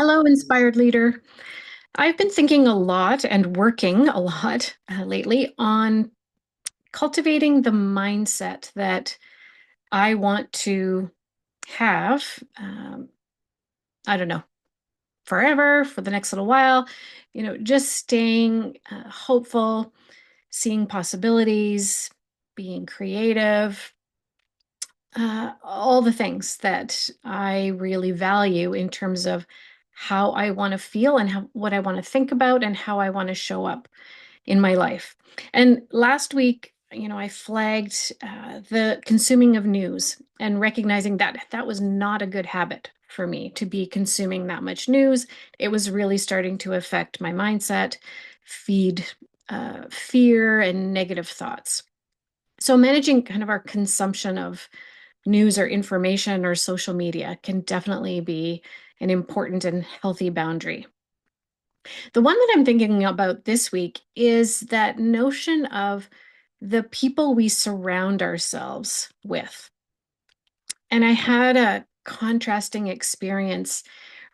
Hello, inspired leader. I've been thinking a lot and working a lot lately on cultivating the mindset that I want to have. I don't know, forever, for the next little while, just staying hopeful, seeing possibilities, being creative, all the things that I really value in terms of how I want to feel and what I want to think about and how I want to show up in my life. And last week, I flagged the consuming of news and recognizing that that was not a good habit for me to be consuming that much news. It was really starting to affect my mindset, feed fear and negative thoughts. So managing kind of our consumption of news or information or social media can definitely be an important and healthy boundary. The one that I'm thinking about this week is that notion of the people we surround ourselves with. And I had a contrasting experience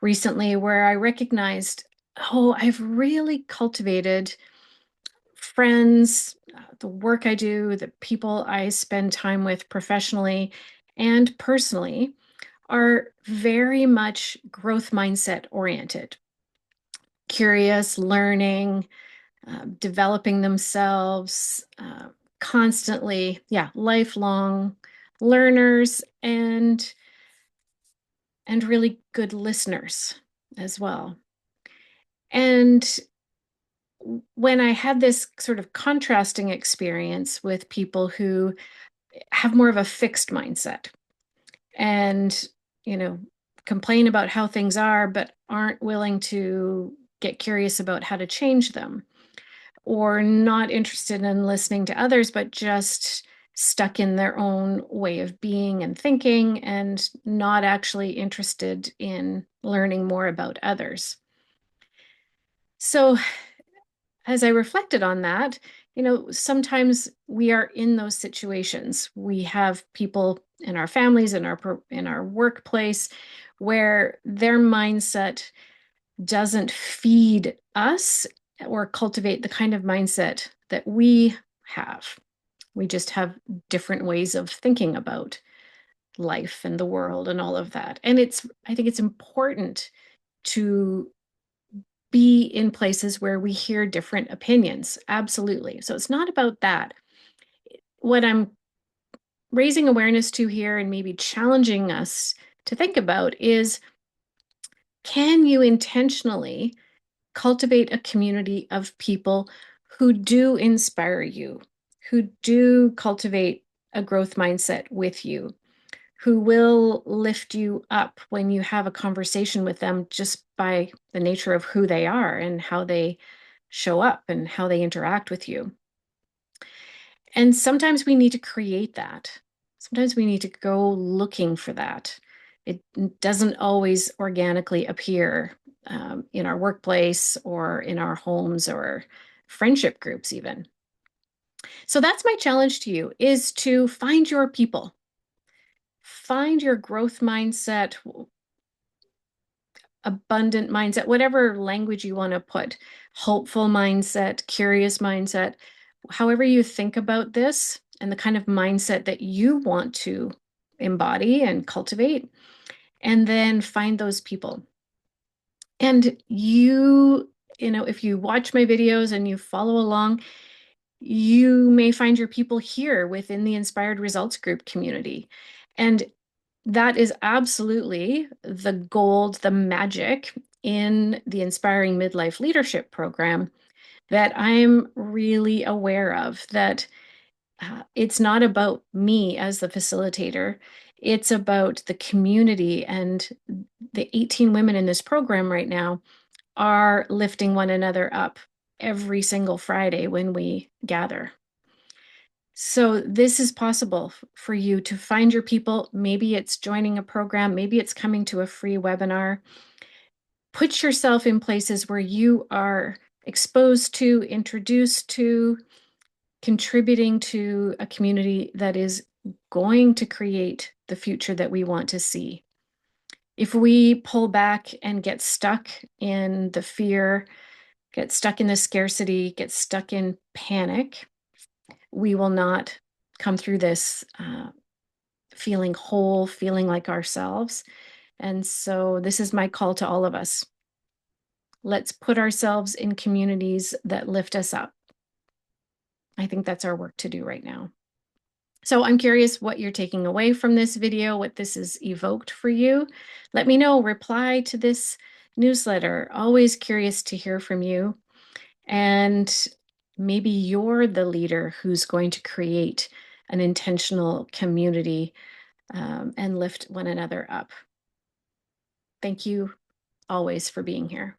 recently where I recognized, oh, I've really cultivated friends, the work I do, the people I spend time with professionally and personally are very much growth mindset oriented, curious, learning, developing themselves, constantly, yeah, lifelong learners and really good listeners as well. And when I had this sort of contrasting experience with people who have more of a fixed mindset and, you know, complain about how things are, but aren't willing to get curious about how to change them, or not interested in listening to others, but just stuck in their own way of being and thinking and not actually interested in learning more about others. So as I reflected on that, sometimes we are in those situations. We have people in our families, in our workplace, where their mindset doesn't feed us or cultivate the kind of mindset that we have. We just have different ways of thinking about life and the world and all of that. And I think it's important to be in places where we hear different opinions. Absolutely. So it's not about that. What I'm raising awareness to here and maybe challenging us to think about is, can you intentionally cultivate a community of people who do inspire you, who do cultivate a growth mindset with you, who will lift you up when you have a conversation with them just by the nature of who they are and how they show up and how they interact with you. And sometimes we need to create that. Sometimes we need to go looking for that. It doesn't always organically appear in our workplace or in our homes or friendship groups even. So that's my challenge to you, is to find your people. Find your growth mindset, abundant mindset, whatever language you want to put, hopeful mindset, curious mindset, however you think about this and the kind of mindset that you want to embody and cultivate, and then find those people. And if you watch my videos and you follow along, you may find your people here within the Inspired Results Group community. And that is absolutely the gold, the magic in the Inspiring Midlife Leadership Program that I'm really aware of, that it's not about me as the facilitator. It's about the community, and the 18 women in this program right now are lifting one another up every single Friday when we gather. So this is possible for you to find your people. Maybe it's joining a program, maybe it's coming to a free webinar. Put yourself in places where you are exposed to, introduced to, contributing to a community that is going to create the future that we want to see. If we pull back and get stuck in the fear, get stuck in the scarcity, get stuck in panic, we will not come through this feeling whole, feeling like ourselves. And so, this is my call to all of us. Let's put ourselves in communities that lift us up. I think that's our work to do right now. So I'm curious what you're taking away from this video, what this has evoked for you. Let me know, reply to this newsletter. Always curious to hear from you. And maybe you're the leader who's going to create an intentional community and lift one another up. Thank you always for being here.